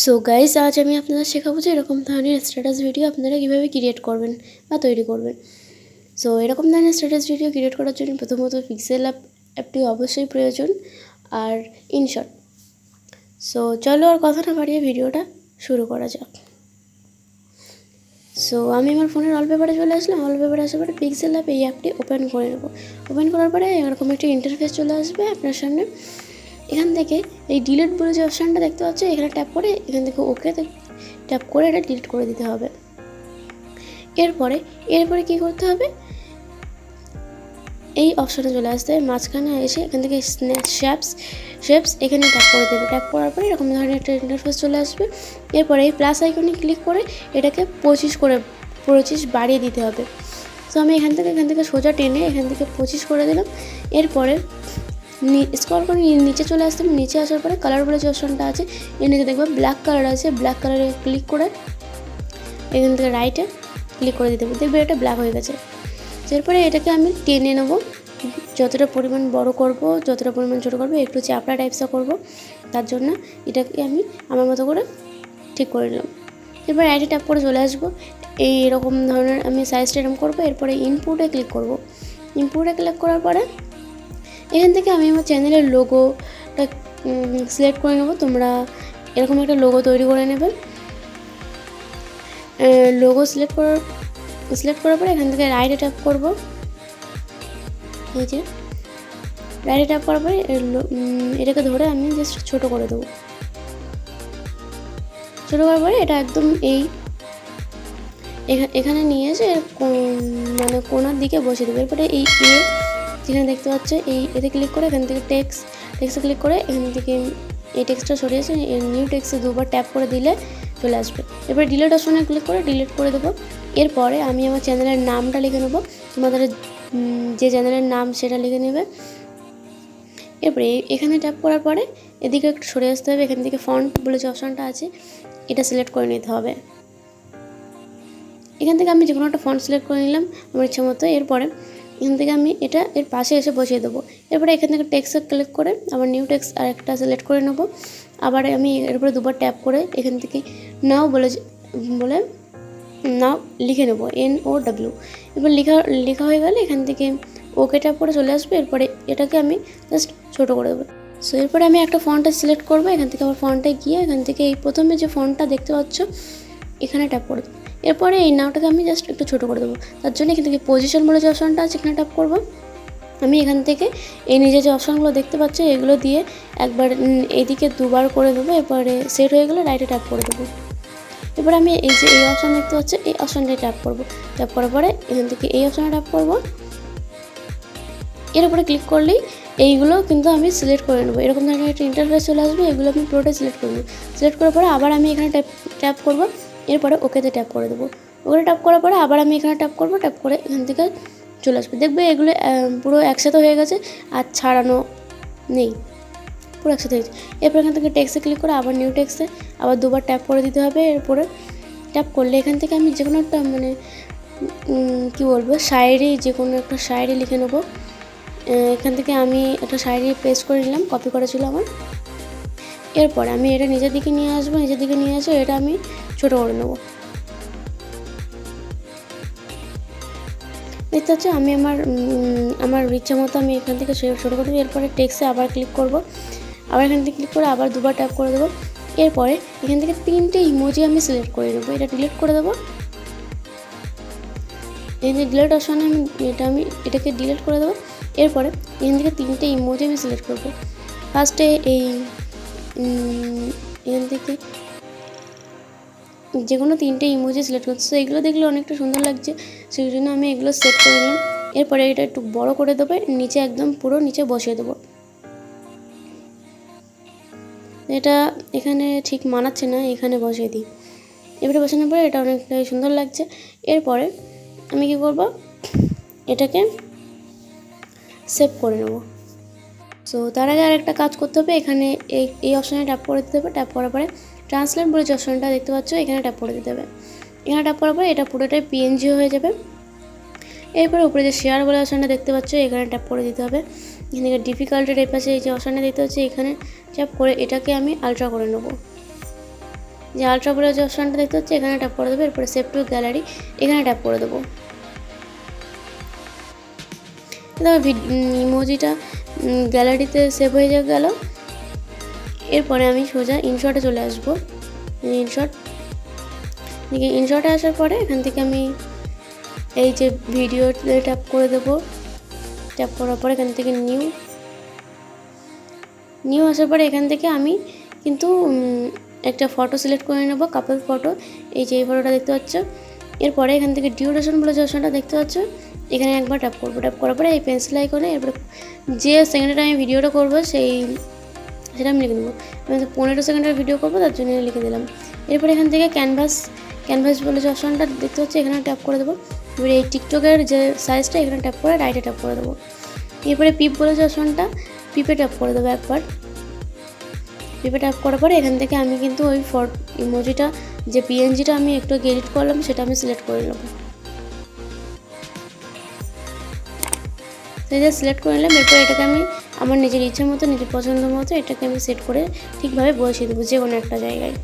So guys, আজ আমি আপনাদের শেখাবো যে এরকম ধরনের স্ট্যাটাস ভিডিও আপনারা কীভাবে ক্রিয়েট করবেন বা তৈরি করবেন। সো এরকম ধরনের স্ট্যাটাস ভিডিও ক্রিয়েট করার জন্য প্রথমত পিক্সেল অ্যাপটি অবশ্যই প্রয়োজন, আর ইনশট। সো চলো আর কথা না বাড়িয়ে ভিডিওটা শুরু করা যাক। সো আমি আমার ফোনের ওয়ালপেপারে চলে আসলাম। ওয়ালপেপারে আসার পরে পিক্সেল অ্যাপ এই অ্যাপটি ওপেন করে নেব। ওপেন করার পরে এরকম একটি ইন্টারফেস চলে আসবে আপনার সামনে। এখান থেকে এই ডিলিট বলে যে অপশানটা দেখতে পাচ্ছ, এখানে ট্যাপ করে এখান থেকে ওকে ট্যাপ করে এটা ডিলিট করে দিতে হবে। এরপরে কী করতে হবে, এই অপশানে চলে আসতে হবে, মাঝখানে এসে এখান থেকে শেপস এখানে ট্যাপ করে দেবে। ট্যাপ করার পরে এরকম ধরনের একটা ইন্টারফেস চলে আসবে। এরপরে এই প্লাস আইকনে ক্লিক করে এটাকে 25 বাড়িয়ে দিতে হবে। তো আমি এখান থেকে সোজা টেনে এখান থেকে 25 করে দিলাম। এরপরে স্ক্রল করে নিচে চলে আসতে হবে। নিচে আসার পরে কালার বলে যে অপশানটা আছে, এর নিচে দেখবে ব্ল্যাক কালার আছে। ব্ল্যাক কালারে ক্লিক করে এখান থেকে রাইটে ক্লিক করে দিতে হবে। দেখবে এটা ব্ল্যাক হয়ে গেছে। এরপরে এটাকে আমি টেনে নেব, যতটা পরিমাণ বড় করব, যতটা পরিমাণ ছোটো করবো, একটু চাপড়া টাইপসা করব, তার জন্য এটাকে আমি আমার মতো করে ঠিক করে নিলাম। এরপর রাইটে ট্যাপ করে চলে আসবো। এরকম ধরনের আমি সাইজটা এরকম করবো। এরপরে ইনপুটে ক্লিক করব। ইনপুটে ক্লিক করার পরে এখান থেকে আমি আমার চ্যানেলের লোগোটা সিলেক্ট করে নেব। তোমরা এরকম একটা লোগো তৈরি করে নেবে। লোগো সিলেক্ট করার পরে এখান থেকে রাইটে ট্যাপ করব। এই যে রাইটে ট্যাপ করার পরে এটাকে ধরে আমি জাস্ট ছোটো করে দেবো। ছোটো করার পরে এটা একদম এখানে নিয়ে এসে মানে কোনার দিকে বসিয়ে দেবো। এরপরে এই যেখানে দেখতে পাচ্ছ এতে ক্লিক করে এখান থেকে টেক্সটে ক্লিক করে এখান থেকে এই টেক্সটটা সরিয়ে এসে নিউ টেক্সটে দুবার ট্যাপ করে দিলে চলে আসবে। এরপরে ডিলিট অপশনে ক্লিক করে ডিলিট করে দেবো। এরপরে আমি আমার চ্যানেলের নামটা লিখে নেবো। তোমাদের যে চ্যানেলের নাম সেটা লিখে নেবে। এরপরে এখানে ট্যাপ করার পরে এদিকে একটু সরে আসতে হবে। এখান থেকে ফন্ট বলে যে অপশানটা আছে, এটা সিলেক্ট করে নিতে হবে। এখান থেকে আমি যে কোনো একটা ফন্ট সিলেক্ট করে নিলাম আমার ইচ্ছা মতো। এরপরে এখান থেকে আমি এটা এর পাশে এসে বসিয়ে দেবো। এরপরে এখান থেকে টেক্সটে ক্লিক করে আবার নিউ টেক্সট আর একটা সিলেক্ট করে নেবো। আবার আমি এরপরে দুবার ট্যাপ করে এখান থেকে নাও বলে নাও লিখে নেবো, NOW। এবার লেখা হয়ে গেলে এখান থেকে ওকে ট্যাপ করে চলে আসবে। এরপরে এটাকে আমি জাস্ট ছোটো করে দেবো। সো এরপরে আমি একটা ফন্টটা সিলেক্ট করবো। এখান থেকে আবার ফন্টে গিয়ে এখান থেকে এই প্রথমে যে ফন্টটা দেখতে পাচ্ছ এখানে ট্যাপ করে দেবো। এরপরে এই নাওটাকে আমি জাস্ট একটু ছোটো করে দেবো। তার জন্য এখান থেকে পজিশন বলে যে অপশানটা আছে এখানে ট্যাপ করবো। আমি এখান থেকে এই নিজে যে অপশানগুলো দেখতে পাচ্ছ এগুলো দিয়ে একবার এইদিকে দুবার করে দেবো। এরপরে সেট হয়ে গেলে রাইটে ট্যাপ করে দেবো। এরপরে আমি এই যে এই অপশান দেখতে পাচ্ছি এই অপশানটায় ট্যাপ করবো। ট্যাপ করার পরে এখান থেকে এই অপশানে ট্যাপ করবো। এর উপরে ক্লিক করলেই এইগুলো কিন্তু আমি সিলেক্ট করে নেবো। এরকম ধরনের একটা ইন্টারফেস চলে আসবে। এগুলো আমি পুরোটাই সিলেক্ট করে নেবো। সিলেক্ট করার পরে আবার আমি এখানে ট্যাপ করবো। এরপরে ওকেতে ট্যাপ করে দেবো। ওকে ট্যাপ করার পরে আবার আমি এখানে ট্যাপ করবো। ট্যাপ করে এখান থেকে চলে আসবে। দেখবে এগুলো পুরো একসাথে হয়ে গেছে, আর ছাড়ানো নেই, পুরো একসাথে হয়েছে। এরপর এখান থেকে টেক্সটে ক্লিক করে আবার নিউ টেক্সটে আবার দুবার ট্যাপ করে দিতে হবে। এরপরে ট্যাপ করলে এখান থেকে আমি যে কোনো একটা মানে কী বলবো যে কোনো একটা শায়েরি লিখে নেবো। এখান থেকে আমি একটা শায়েরি পেস্ট করে নিলাম, কপি করা ছিল আমার। এরপর আমি এটা নিজের দিকে নিয়ে আসবো। এটা আমি ছোটো করে নেবো। দেখতে পাচ্ছি আমি আমার ইচ্ছা মতো আমি এখান থেকে ছোটো করে দেবো। এরপরে টেক্সটে আবার ক্লিক করবো। আবার এখান থেকে ক্লিক করে আবার দুবার ট্যাপ করে দেবো। এরপরে এখান থেকে 3টে ইমোজি আমি সিলেক্ট করে নেবো। এটা ডিলিট করে দেবো। এই যে ডিলিট অপশানে আমি এটাকে ডিলিট করে দেবো। এরপরে এখান থেকে 3টে ইমোজি আমি সিলেক্ট করবো। ফার্স্টে এখান থেকে যে কোনো 3টে ইমোজি সিলেক্ট করছি। এগুলো দেখলে অনেকটা সুন্দর লাগছে, সেই জন্য আমি এগুলো সেট করে নিলাম। এরপরে এটা একটু বড় করে দেবো, নিচে একদম পুরো নিচে বসিয়ে দেবো। এটা এখানে ঠিক মানাচ্ছে না, এখানে বসিয়ে দিই। এবারে বসানোর পরে এটা অনেকটাই সুন্দর লাগছে। এরপরে আমি কী করব, এটাকে সেভ করে নেব। সো তার আগে আরেকটা কাজ করতে হবে। এখানে এই অপশানে ট্যাপ করে দিতে হবে। ট্যাপ করার পরে ট্রান্সলেট বলে যে অপশানটা দেখতে পাচ্ছ এখানে ট্যাপ করে দিতে হবে। এখানে ট্যাপ করার পরে এটা পুরোটাই PNG হয়ে যাবে। এরপরে উপরে যে শেয়ার বলে অপশানটা দেখতে পাচ্ছ এখানে ট্যাপ করে দিতে হবে। এখান থেকে ডিফিকাল্টের এই পাশে এই যে অপশানটা দেখতে পাচ্ছি এখানে ট্যাপ করে এটাকে আমি আলট্রা করে নেব। যে আলট্রা বলে যে অপশানটা দেখতে হচ্ছে এখানে ট্যাপ করে দেবো। এরপরে সেভ টু গ্যালারি এখানে ট্যাপ করে দেবো। দেখো ইমোজিটা গ্যালারিতে সেভ হয়ে গেল। এরপরে আমি সোজা ইনশটে চলে আসবো। ইনশটে আসার পরে এখান থেকে আমি এই যে ভিডিওতে ট্যাপ করে দেবো। ট্যাপ করার পরে এখান থেকে নিউ আসার পরে এখান থেকে আমি কিন্তু একটা ফটো সিলেক্ট করে নেব, কাপল ফটো। এই যে এই ফটোটা দেখতে পাচ্ছ। এরপরে এখান থেকে ডিউরেশন বলে যে অপশনটা দেখতে পাচ্ছ এখানে একবার ট্যাপ করবো। ট্যাপ করার পরে এই পেন্সিল আইকনে এরপরে যে সেকেন্ডে আমি ভিডিওটা করবো সেটা আমি লিখে দেবো। আমি 15 সেকেন্ডের ভিডিও করবো, তার জন্য লিখে দিলাম। এরপরে এখান থেকে ক্যানভাস বলে যে অপশনটা দেখতে পাচ্ছি এখানে ট্যাপ করে দেবো। এবারে এই টিকটকের যে সাইজটা এখানে ট্যাপ করে রাইটে ট্যাপ করে দেবো। এরপরে পিপ বলে যে অপশনটা পিপে ট্যাপ করে দেবো একবার। পিপে ট্যাপ করার পরে এখান থেকে আমি কিন্তু ওই ইমোজিটা যে পিএনজিটা আমি একটু এডিট করলাম সেটা আমি সিলেক্ট করে নেব। সেটা সিলেক্ট করে নিলাম। এরপর এটাকে আমি আমার নিজের ইচ্ছা মতো নিজের পছন্দ মতো এটাকে আমি সেট করে ঠিকভাবে বসিয়ে দেবো যে কোনো একটা জায়গায়।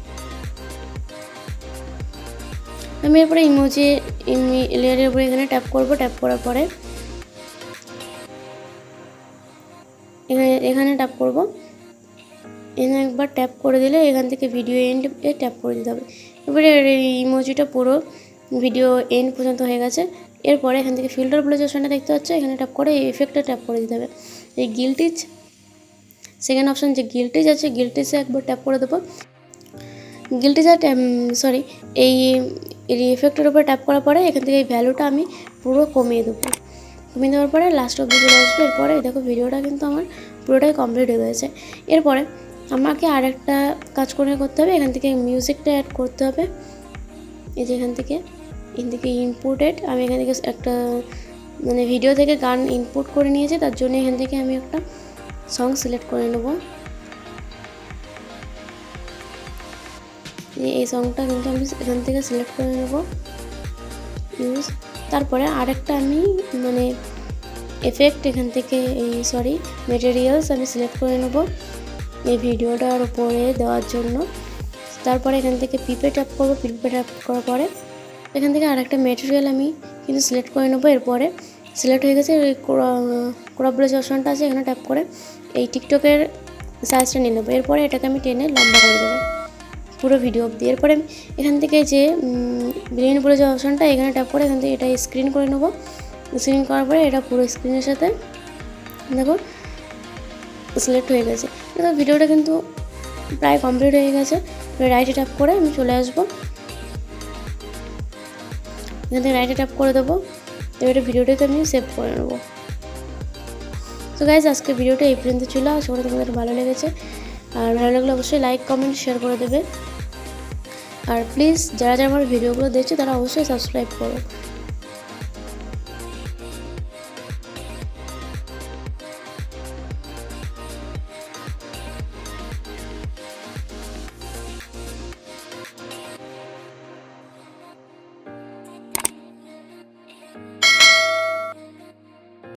আমি এরপরে ইমোজি লেয়ারের উপরে এখানে ট্যাপ করব। ট্যাপ করার পরে এখানে ট্যাপ করব। এখানে একবার ট্যাপ করে দিলে এখান থেকে ভিডিও এন্ড ট্যাপ করে দিতে হবে। এবারে এই ইমোজিটা পুরো ভিডিও এন্ড পর্যন্ত হয়ে গেছে। এরপরে এখান থেকে ফিল্টার বলে যে অপশনটা দেখতে পাচ্ছ এখানে ট্যাপ করে এই এফেক্টটা ট্যাপ করে দিতে হবে। এই গিল্টিজ সেকেন্ড অপশন যে গিল্টিজ আছে গিল্টিজে একবার ট্যাপ করে দেবো। গিল্টিজ এই এফেক্টের উপরে ট্যাপ করার পরে এখান থেকে এই ভ্যালুটা আমি পুরো কমিয়ে দেবো। কমিয়ে দেওয়ার পরে লাস্ট অব্দি চলে আসবে। এরপরে দেখো ভিডিওটা কিন্তু আমার পুরোটাই কমপ্লিট হয়ে গেছে। এরপরে আমাকে আরেকটা কাজ করতে হবে। এখান থেকে মিউজিকটা অ্যাড করতে হবে। এই যে এখান থেকে ইনপুটেড আমি এখান থেকে একটা ভিডিও থেকে গান ইনপুট করে নিয়েছি, তার জন্য এখান থেকে আমি একটা সং সিলেক্ট করে নেব। এই সংটা কিন্তু আমি এখান থেকে সিলেক্ট করে নেব তারপরে আরেকটা আমি এফেক্ট এখান থেকে মেটেরিয়ালস আমি সিলেক্ট করে নেব এই ভিডিওটার উপরে দেওয়ার জন্য। তারপরে এখান থেকে পিপে ট্যাপ করবো। পিপে ট্যাপ করার পরে এখান থেকে আরেকটা মেটেরিয়াল আমি কিন্তু সিলেক্ট করে নেবো। এরপরে সিলেক্ট হয়ে গেছে ক্রপ বলে যে অপশনটা আছে এখানে ট্যাপ করে এই টিকটকের সাইজটা নিয়ে নেবো। এরপরে এটাকে আমি টেনে লম্বা করে দেবো পুরো ভিডিও অবধি। এরপরে আমি এখান থেকে যে ব্লেন্ড বলে যে অপশনটা এখানে ট্যাপ করে এখান থেকে এটা স্ক্রিন করে নেবো। স্ক্রিন করার পরে এটা পুরো স্ক্রিনের সাথে দেখো সিলেক্ট হয়ে গেছে। দেখো ভিডিওটা কিন্তু প্রায় কমপ্লিট হয়ে গেছে। রাইটে ট্যাপ করে আমি চলে আসবো। এখান থেকে রাইটে ট্যাপ করে দেবো। এবারে ভিডিওটাকে আমি সেভ করে নেবো। তো গাইজ আজকে ভিডিওটা এই পর্যন্ত ছিল। আশা করি তোমাদের ভালো লেগেছে। আর ভালো লাগলে অবশ্যই লাইক কমেন্ট শেয়ার করে দেবে। আর প্লিজ যারা আমার ভিডিওগুলো দেখছে তারা অবশ্যই সাবস্ক্রাইব করো।